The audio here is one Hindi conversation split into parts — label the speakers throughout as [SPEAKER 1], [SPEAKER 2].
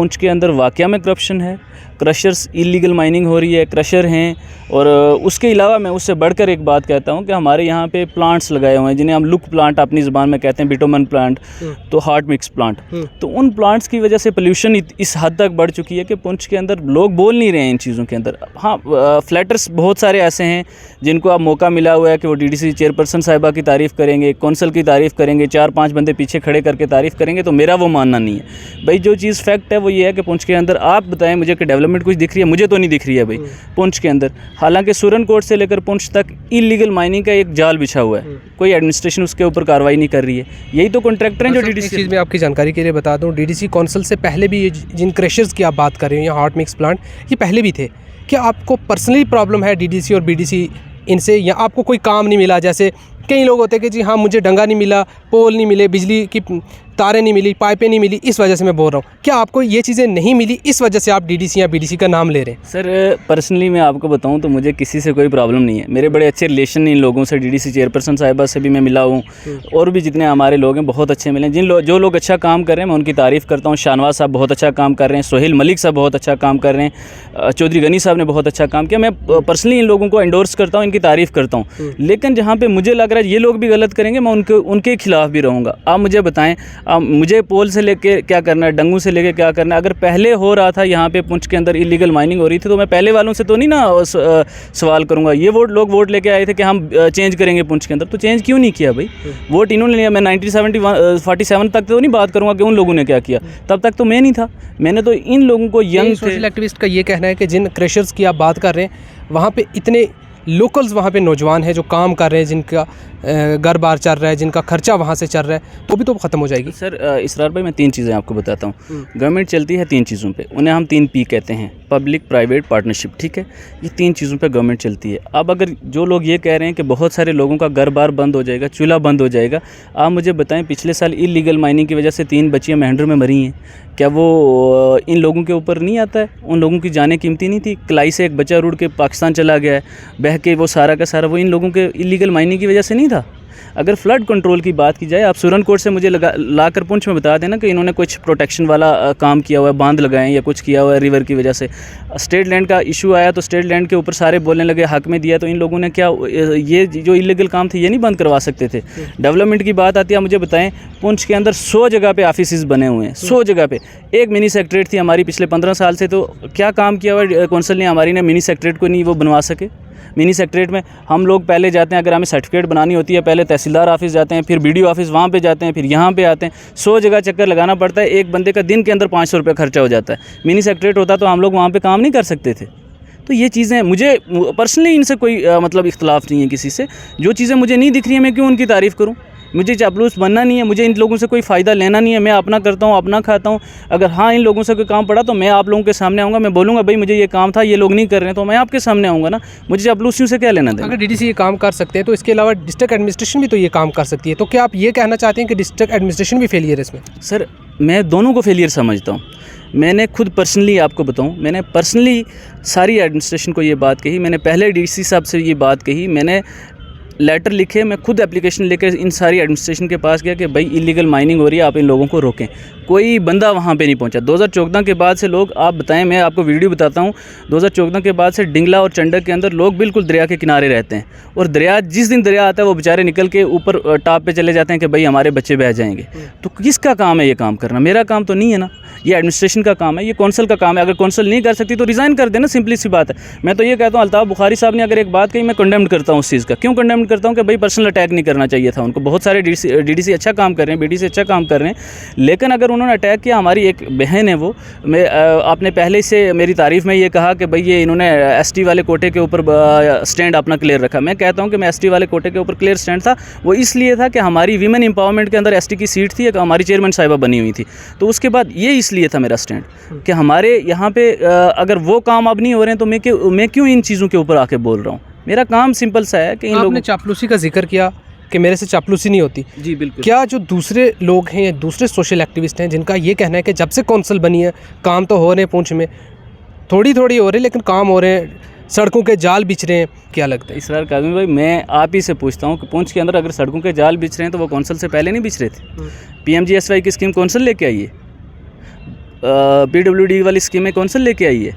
[SPEAKER 1] पुंछ के अंदर वाकया में करप्शन है, क्रशर्स इलीगल माइनिंग हो रही है, क्रशर हैं। और उसके अलावा मैं उससे बढ़कर एक बात कहता हूँ कि हमारे यहाँ पे प्लांट्स लगाए हुए हैं जिन्हें हम लुक प्लांट अपनी ज़बान में कहते हैं, बिटोमन प्लांट, तो हार्ड मिक्स प्लांट। तो उन प्लांट्स की वजह से पोल्यूशन इस हद तक बढ़ चुकी है कि पुंछ के अंदर लोग बोल नहीं रहे हैं इन चीज़ों के अंदर। हाँ, फ्लैटर्स बहुत सारे ऐसे हैं जिनको अब मौका मिला हुआ है कि वो डीडीसी चेयरपर्सन साहिबा की तारीफ़ करेंगे, कौंसल की तारीफ़ करेंगे, 4-5 बंदे पीछे खड़े करके तारीफ़ करेंगे। तो मेरा वो मानना नहीं है भाई। जो चीज़ फैक्ट है वो ये है कि पुंछ के अंदर, आप बताएं मुझे कि डेवलपमेंट कुछ दिख रही है? मुझे तो नहीं दिख रही है भाई पुंछ के अंदर। हालांकि सुरनकोट से लेकर पुंछ तक इलीगल माइनिंग का एक जाल बिछा हुआ है, कोई एडमिनिस्ट्रेशन उसके ऊपर कार्रवाई नहीं कर रही है। यही तो कॉन्ट्रैक्टर हैं जो डीडीसी।
[SPEAKER 2] चीज़ में आपकी जानकारी के लिए बता दूं, डीडीसी कौंसिल से पहले भी ये जिन क्रशर्स की आप बात कर रहे हो या हॉट मिक्स प्लांट, ये पहले भी थे। क्या आपको पर्सनली प्रॉब्लम है डीडीसी और बीडीसी इनसे, या आपको कोई काम नहीं मिला? जैसे कई लोग होते हैं कि जी हाँ मुझे डंगा नहीं मिला, पोल नहीं मिले, बिजली की तारें नहीं मिली, पाइपें नहीं मिली, इस वजह से मैं बोल रहा हूँ। क्या आपको ये चीज़ें नहीं मिली, इस वजह से आप डीडीसी या बीडीसी का नाम ले रहे हैं?
[SPEAKER 1] सर पर्सनली मैं आपको बताऊं तो मुझे किसी से कोई प्रॉब्लम नहीं है। मेरे बड़े अच्छे रिलेशन इन लोगों से, डीडीसी चेयरपर्सन साहिबा से भी मैं मिला हूं, और भी जितने हमारे लोग हैं बहुत अच्छे मिले। जो लोग अच्छा काम कर रहे हैं मैं उनकी तारीफ़ करता हूँ। शाहनवाज साहब बहुत अच्छा काम कर रहे हैं, सोहेल मलिक साहब बहुत अच्छा काम कर रहे हैं, चौधरी गनी साहब ने बहुत अच्छा काम किया। मैं पर्सनली इन लोगों को एंडोर्स करता हूँ, इनकी तारीफ़ करता हूँ। लेकिन जहाँ पर मुझे लग रहा है ये लोग भी गलत करेंगे, मैं उनके खिलाफ भी रहूँगा। आप मुझे बताएं, मुझे पोल से लेके क्या करना है, डंगू से लेके क्या करना है? अगर पहले हो रहा था यहाँ पे पुंछ के अंदर इलीगल माइनिंग हो रही थी तो मैं पहले वालों से तो नहीं ना सवाल करूँगा। ये लोग वोट लेके आए थे कि हम चेंज करेंगे पुंछ के अंदर, तो चेंज क्यों नहीं किया भाई? वोट इन्होंने लिया। मैं 1947 तक तो नहीं बात करूँगा कि उन लोगों ने क्या किया, तब तक तो मैं नहीं था। मैंने तो इन लोगों को यंग
[SPEAKER 2] सोशल एक्टिविस्ट का ये कहना है कि जिन क्रशर्स की आप बात कर रहे हैं वहाँ पे इतने लोकल्स वहाँ पे नौजवान हैं जो काम कर रहे हैं, जिनका घर बार चल रहा है, जिनका खर्चा वहाँ से चल रहा है, वो भी तो ख़त्म हो जाएगी।
[SPEAKER 1] सर इसरार भाई मैं 3 चीज़ें आपको बताता हूँ। गवर्नमेंट चलती है 3 चीज़ों पे, उन्हें हम 3 P कहते हैं, पब्लिक प्राइवेट पार्टनरशिप, ठीक है? ये 3 चीज़ों पे गवर्नमेंट चलती है। अब अगर जो लोग ये कह रहे हैं कि बहुत सारे लोगों का घर बार बंद हो जाएगा, चूल्हा बंद हो जाएगा, आप मुझे बताएं पिछले साल इलीगल माइनिंग की वजह से 3 बच्चियाँ मेहंडर में मरी हैं, क्या वो इन लोगों के ऊपर नहीं आता है? उन लोगों की जानें कीमती नहीं थी? कलाई से एक बच्चा रुड़ के पाकिस्तान चला गया है, बह के, वो सारा का सारा वो इन लोगों के इलीगल माइनिंग की वजह से नहीं था? अगर फ्लड कंट्रोल की बात की जाए, आप सुरनकोट से मुझे लाकर पुंछ में बता देना कि इन्होंने कुछ प्रोटेक्शन वाला काम किया हुआ है, बांध लगाए या कुछ किया हुआ है रिवर की वजह से। स्टेट लैंड का इशू आया तो स्टेट लैंड के ऊपर सारे बोलने लगे हक में दिया, तो इन लोगों ने क्या ये जो इलीगल काम थे ये नहीं बंद करवा सकते थे? डेवलपमेंट की बात आती है, मुझे बताएं पुंछ के अंदर 100 जगह पे ऑफिस बने हुए हैं, 100 जगह पे। एक मिनी सेक्रेटरी थी हमारी पिछले 15 साल से, तो क्या काम किया हुआ कौंसिल ने हमारी ने मिनी सेक्रेटरी को नहीं वो बनवा सके? मिनी सेक्रेटरीट में हम लोग पहले जाते हैं, अगर हमें सर्टिफिकेट बनानी होती है पहले तहसीलदार ऑफिस जाते हैं, फिर बीडीओ ऑफिस वहाँ पे जाते हैं, फिर यहाँ पे आते हैं, 100 जगह चक्कर लगाना पड़ता है। एक बंदे का दिन के अंदर 500 रुपये खर्चा हो जाता है। मिनी सेक्रेटरीट होता तो हम लोग वहाँ पे काम नहीं कर सकते थे। तो ये चीज़ें मुझे पर्सनली इनसे कोई मतलब इख्तलाफ नहीं है किसी से। जो चीज़ें मुझे नहीं दिख रही हैं मैं क्यों उनकी तारीफ़ करूँ? मुझे चापलूस बनना नहीं है, मुझे इन लोगों से कोई फ़ायदा लेना नहीं है। मैं अपना करता हूँ, अपना खाता हूँ। अगर हाँ इन लोगों से कोई काम पड़ा तो मैं आप लोगों के सामने आऊँगा, मैं बोलूँगा भाई मुझे ये काम था, ये लोग नहीं कर रहे हैं, तो मैं आपके सामने आऊँगा ना। मुझे चापलूसियों से क्या लेना देना?
[SPEAKER 2] अगर डीडीसी ये काम कर सकते हैं तो इसके अलावा डिस्ट्रिक्ट एडमिनिस्ट्रेशन भी तो ये काम कर सकती है। तो क्या आप ये कहना चाहते हैं कि डिस्ट्रिक्ट एडमिनिस्ट्रेशन भी फेलियर है इसमें?
[SPEAKER 1] सर मैं दोनों को फेलियर समझता हूँ। मैंने खुद पर्सनली आपको बताऊं, मैंने पर्सनली सारी एडमिनिस्ट्रेशन को ये बात कही। मैंने पहले डीसी साहब से ये बात कही, मैंने लेटर लिखे, मैं खुद एप्लीकेशन लेकर इन सारी एडमिनिस्ट्रेशन के पास गया कि भाई इलीगल माइनिंग हो रही है, आप इन लोगों को रोकें। कोई बंदा वहाँ पे नहीं पहुँचा। 2014 के बाद से लोग, आप बताएं, मैं आपको वीडियो बताता हूँ, 2014 के बाद से डिंगला और चंडक के अंदर लोग बिल्कुल दरिया के किनारे रहते हैं, और दरिया जिस दिन दरिया आता है वो बेचारे निकल के ऊपर टॉप पे चले जाते हैं कि भाई हमारे बच्चे बह जाएंगे। तो किसका काम है ये काम करना? मेरा काम तो नहीं है ना, ये एडमिनिस्ट्रेशन का काम है, ये कौंसिल का काम है। अगर कौंसिल नहीं कर सकती तो रिज़ाइन कर देना, सिंपली सी बात है। मैं तो ये कहता हूँ, अल्ताफ़ बुखारी साहब ने अगर एक बात कही, मैं कंडेम्ड करता हूँ उस चीज़ का। क्यों कंडेम्ड करता हूँ? कि भाई पर्सनल अटैक नहीं करना चाहिए था उनको। बहुत सारे डीडीसी अच्छा काम कर रहे हैं, बीडीसी अच्छा काम कर रहे हैं, लेकिन अगर उन्होंने अटैक किया, हमारी एक बहन है वो, मैं आपने पहले से मेरी तारीफ़ में ये कहा कि भाई ये इन्होंने एसटी वाले कोटे के ऊपर स्टैंड अपना क्लियर रखा। मैं कहता हूँ कि मैं एसटी वाले कोटे के ऊपर क्लियर स्टैंड था, वो इसलिए था कि हमारी वीमेन एम्पावरमेंट के अंदर एसटी की सीट थी, हमारी चेयरमैन साहिबा बनी हुई थी। तो उसके बाद ये इसलिए था मेरा स्टैंड कि हमारे यहाँ पे अगर वो काम अब नहीं हो रहे हैं तो मैं क्यों इन चीज़ों के ऊपर आके बोल रहा हूँ? मेरा काम सिंपल सा है कि इन लोगों ने
[SPEAKER 2] चापलूसी का जिक्र किया कि मेरे से चापलूसी नहीं होती।
[SPEAKER 1] जी बिल्कुल।
[SPEAKER 2] क्या जो दूसरे लोग हैं या दूसरे सोशल एक्टिविस्ट हैं जिनका ये कहना है कि जब से कौंसिल बनी है काम तो हो रहे हैं, पुंछ में थोड़ी थोड़ी हो रहे हैं लेकिन काम हो रहे हैं, सड़कों के जाल बिछ रहे हैं, क्या लगता है?
[SPEAKER 1] इसरार काज़मी भाई, मैं आप ही से पूछता हूँ कि पुंछ के अंदर अगर सड़कों के जाल बिछ रहे हैं तो वो कौंसिल से पहले नहीं बिछ रहे थे? PMGSY की स्कीम कौंसिल लेके आई है। PWD वाली स्कीमें कौंसिल लेके आई है,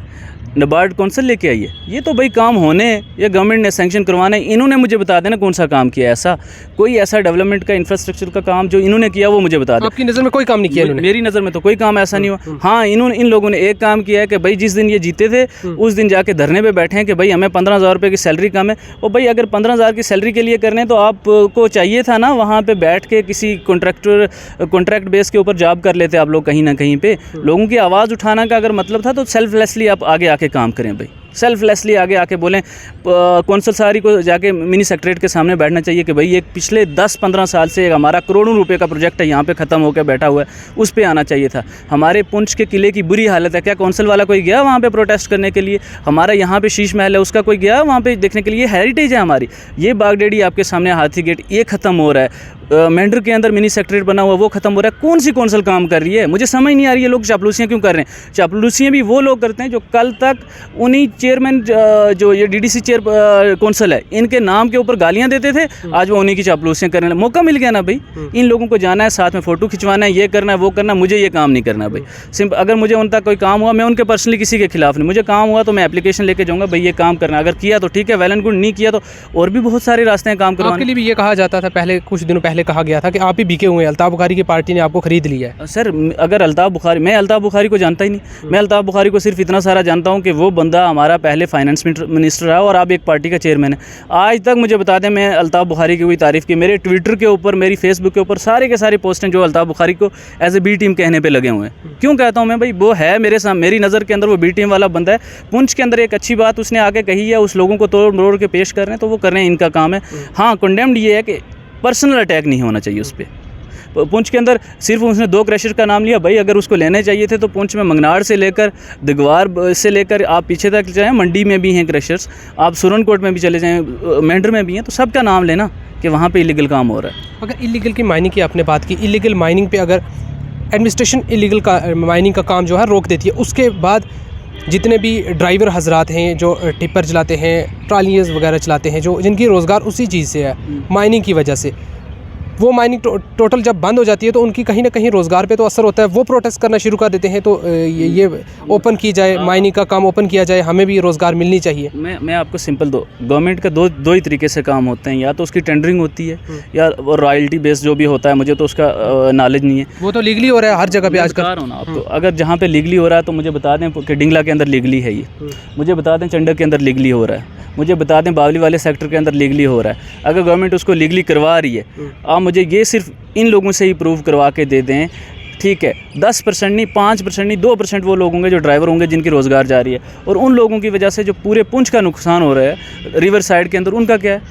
[SPEAKER 1] नाबार्ड कौंसिल लेके आई है। ये तो भाई काम होने या गवर्नमेंट ने सैंक्शन करवाना है, इन्होंने मुझे बता देना कौन सा काम किया है। ऐसा कोई ऐसा डेवलपमेंट का इंफ्रास्ट्रक्चर का काम जो इन्होंने किया वो मुझे बता दें।
[SPEAKER 2] आपकी नज़र में कोई काम नहीं किया इन्होंने?
[SPEAKER 1] मेरी नज़र में तो कोई काम ऐसा नहीं हुआ। हाँ, इन लोगों ने एक काम किया है कि भाई जिस दिन ये जीते थे उस दिन जाके धरने पे बैठे हैं कि भाई हमें 15,000 रुपये की सैलरी कम है। और भाई अगर 15,000 की सैलरी के लिए करने हैं तो आपको चाहिए था ना वहाँ पे बैठ के किसी कॉन्ट्रैक्ट बेस के ऊपर जॉब कर लेते आप लोग कहीं ना कहीं पे। लोगों की आवाज़ उठाना का अगर मतलब था तो सेल्फलेसली आप आगे आके काम करें भाई, सेल्फलेसली आगे आके बोलें। कौंसल सारी को जाके मिनी सेक्रेटरीट के सामने बैठना चाहिए कि भाई ये पिछले 10-15 साल से हमारा करोड़ों रुपए का प्रोजेक्ट है यहाँ पे ख़त्म होकर बैठा हुआ है, उस पे आना चाहिए था। हमारे पुंछ के किले की बुरी हालत है, क्या कौंसल वाला कोई गया वहाँ पे प्रोटेस्ट करने के लिए? हमारा यहाँ पे शीश महल है, उसका कोई गया वहाँ पे देखने के लिए? हेरिटेज है हमारी। ये बागडेडी आपके सामने हाथी गेट ये ख़त्म हो रहा है, मेंढर के अंदर मिनी सेक्रेटरीट बना हुआ वो ख़त्म हो रहा है। कौन सी कौंसल काम कर रही है? मुझे समझ नहीं आ रही है लोग चापलूसियाँ क्यों कर रहे हैं। चापलूसियाँ भी वो लोग करते हैं जो कल तक उन्हीं चेयरमैन जो ये DDC चेयर कौंसल है इनके नाम के ऊपर गालियां देते थे, आज वो उन्हीं की चापलूसियाँ करने लगे। मौका मिल गया ना भाई, इन लोगों को जाना है, साथ में फ़ोटो खिंचवाना है, ये करना है वो करना है। मुझे ये काम नहीं करना भाई। सिंपल अगर मुझे उन तक कोई काम हुआ, मैं उनके पर्सनली किसी के खिलाफ नहीं, मुझे काम हुआ तो मैं एप्लीकेशन लेके जाऊँगा भाई ये काम करना। अगर किया तो ठीक है, वेल एंड गुड, नहीं किया तो और भी बहुत सारे रास्ते हैं काम करवाने
[SPEAKER 2] के लिए भी ये कहा जाता था, पहले कुछ दिनों पहले कहा गया था कि आप ही बिके हुए हैं, अल्ताफ़ बुखारी की पार्टी ने आपको खरीद लिया है।
[SPEAKER 1] सर अगर अल्ताफ़ बुखारी, मैं अल्ताफ़ बुखारी को जानता ही नहीं। मैं अल्ताफ़ बुखारी को सिर्फ इतना सारा जानता हूँ कि वो बंदा हमारा पहले फाइनेंस मिनिस्टर रहा और अब एक पार्टी का चेयरमैन है। आज तक मुझे बता दें मैं अल्ताफ़ बुखारी की कोई तारीफ़ की, मेरे ट्विटर के ऊपर, मेरी फेसबुक के ऊपर सारे के सारे पोस्ट हैं जो अल्ताफ़ बुखारी को एज ए बी टीम कहने पे लगे हुए हैं। क्यों कहता हूँ मैं भाई, वो है मेरे सामने, मेरी नज़र के अंदर वो बी टीम वाला बंदा है। पुंछ के अंदर एक अच्छी बात उसने आगे कही है, उस लोगों को तोड़ मरोड़ के पेश कर रहे हैं तो वो कर रहे हैं, इनका काम है। हाँ, कंडेम्ड ये है कि पर्सनल अटैक नहीं होना चाहिए उस पर। पुंछ के अंदर सिर्फ उसने 2 क्रशर का नाम लिया भाई, अगर उसको लेने चाहिए थे तो पुंछ में मंगनाड़ से लेकर दिगवार से लेकर आप पीछे तक जाएँ, मंडी में भी हैं क्रशर्स, आप सुरनकोट में भी चले जाएँ, मेंढर में भी हैं, तो सबका नाम लेना कि वहाँ पे इलीगल काम हो रहा है।
[SPEAKER 2] अगर इलीगल की माइनिंग की आपने बात की, इलीगल माइनिंग पे अगर एडमिनिस्ट्रेशन इलीगल का माइनिंग का काम जो है रोक देती है, उसके बाद जितने भी ड्राइवर हजरात हैं जो टिप्पर चलाते हैं, ट्रालियाँ वगैरह चलाते हैं, जो जिनकी रोज़गार उसी चीज़ से है माइनिंग की वजह से, वो माइनिंग टोटल जब बंद हो जाती है तो उनकी कहीं ना कहीं रोज़गार पे तो असर होता है। वो प्रोटेस्ट करना शुरू कर देते हैं तो ये ओपन की जाए, माइनिंग का काम ओपन किया जाए, हमें भी रोज़गार मिलनी चाहिए।
[SPEAKER 1] मैं आपको सिंपल गवर्नमेंट का दो ही तरीके से काम होते हैं, या तो उसकी टेंडरिंग होती है या वो रॉयल्टी बेस जो भी होता है, मुझे तो उसका नॉलेज नहीं है।
[SPEAKER 2] वो तो लीगली हो रहा है हर जगह पे आजकल।
[SPEAKER 1] बता रहा हूं ना आपको, अगर जहाँ पे लीगली हो रहा है तो मुझे बता दें कि डिंगला के अंदर लीगली है ये, मुझे बता दें चंडक के अंदर लीगली हो रहा है, मुझे बता दें बावली वाले सेक्टर के अंदर लीगली हो रहा है। अगर गवर्नमेंट उसको लीगली करवा रही है, आप मुझे ये सिर्फ इन लोगों से ही प्रूव करवा के दे दें, ठीक है, 10% नहीं, 5% नहीं, 2% वो लोग होंगे जो ड्राइवर होंगे जिनकी रोज़गार जा रही है, और उन लोगों की वजह से जो पूरे पुंछ का नुकसान हो रहा है रिवर साइड के अंदर, उनका क्या है?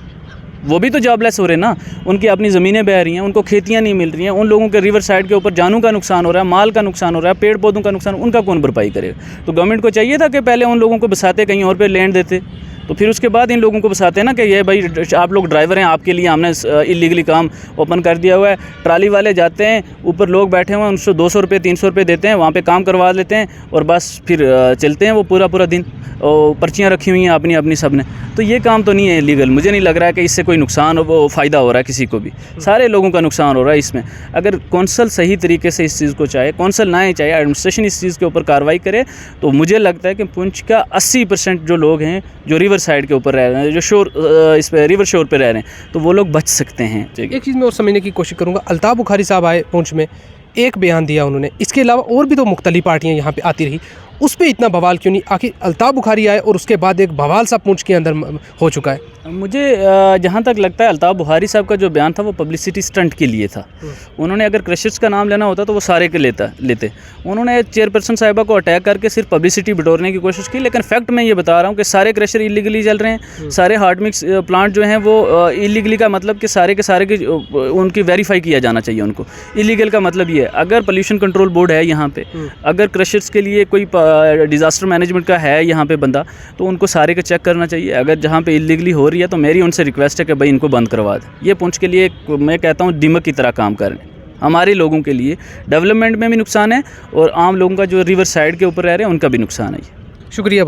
[SPEAKER 1] वो भी तो जॉबलेस हो रहे हैं ना, उनकी अपनी ज़मीनें बह रही हैं, उनको खेतियाँ नहीं मिल रही हैं, उन लोगों के रिवर साइड के ऊपर जानों का नुकसान हो रहा है, माल का नुकसान हो रहा है, पेड़ पौधों का नुकसान, उनका कौन भरपाई करेगा? तो गवर्नमेंट को चाहिए था कि पहले उन लोगों को बसाते, कहीं और पे लैंड देते, तो फिर उसके बाद इन लोगों को बसाते हैं ना कि ये भाई आप लोग ड्राइवर हैं, आपके लिए हमने इलीगली काम ओपन कर दिया हुआ है। ट्राली वाले जाते हैं, ऊपर लोग बैठे हुए हैं, उनसे 200 रुपये 300 रुपये देते हैं, वहाँ पे काम करवा लेते हैं और बस फिर चलते हैं वो पूरा दिन, और पर्चियाँ रखी हुई हैं अपनी अपनी सब ने। तो ये काम तो नहीं है इलीगल, मुझे नहीं लग रहा है कि इससे कोई नुकसान हो, वो फ़ायदा हो रहा है किसी को भी, सारे लोगों का नुकसान हो रहा है इसमें। अगर कौंसल सही तरीके से इस चीज़ को चाहे, कौंसल ना ही चाहे, एडमिनिस्ट्रेशन इस चीज़ के ऊपर कार्रवाई करे, तो मुझे लगता है कि पुंछ का 80% जो लोग हैं जो रिवर साइड के ऊपर रह रहे हैं, जो शोर इस पर रिवर शोर पे रह रहे हैं, तो वो लोग बच सकते हैं।
[SPEAKER 2] एक चीज़ मैं और समझने की कोशिश करूँगा, अल्ताफ़ बुखारी साहब आए पुंछ में, एक बयान दिया उन्होंने, इसके अलावा और भी तो मुख्तलिफ पार्टियाँ यहाँ पे आती रही, उस पर इतना बवाल क्यों नहीं? आखिर अल्ताफ़ बुखारी आए और उसके बाद एक बवाल सा पुंछ के अंदर हो चुका है।
[SPEAKER 1] मुझे जहाँ तक लगता है अल्ताफ़ बुखारी साहब का जो बयान था वो पब्लिसिटी स्टंट के लिए था। उन्होंने अगर क्रशर्स का नाम लेना होता तो वो सारे के लेते। उन्होंने चेयरपर्सन साहिबा को अटैक करके सिर्फ पब्लिसिटी बटोरने की कोशिश की, लेकिन फैक्ट मैं ये बता रहा हूँ कि सारे क्रशर इलीगली चल रहे हैं, सारे हार्ड मिक्स प्लांट जो हैं वो इलीगली का मतलब कि सारे के सारे की उनकी वेरीफाई किया जाना चाहिए उनको। इलीगल का मतलब ये है, अगर पोल्यूशन कंट्रोल बोर्ड है यहाँ पे, अगर क्रशर्स के लिए कोई डिज़ास्टर मैनेजमेंट का है यहाँ पे बंदा, तो उनको सारे का चेक करना चाहिए। अगर जहाँ पे इलीगली हो रही है तो मेरी उनसे रिक्वेस्ट है कि भाई इनको बंद करवा दें। ये पुंछ के लिए मैं कहता हूँ दीमक की तरह काम करें, हमारे लोगों के लिए डेवलपमेंट में भी नुकसान है और आम लोगों का जो रिवर साइड के ऊपर रह रहे हैं उनका भी नुकसान है।
[SPEAKER 2] शुक्रिया।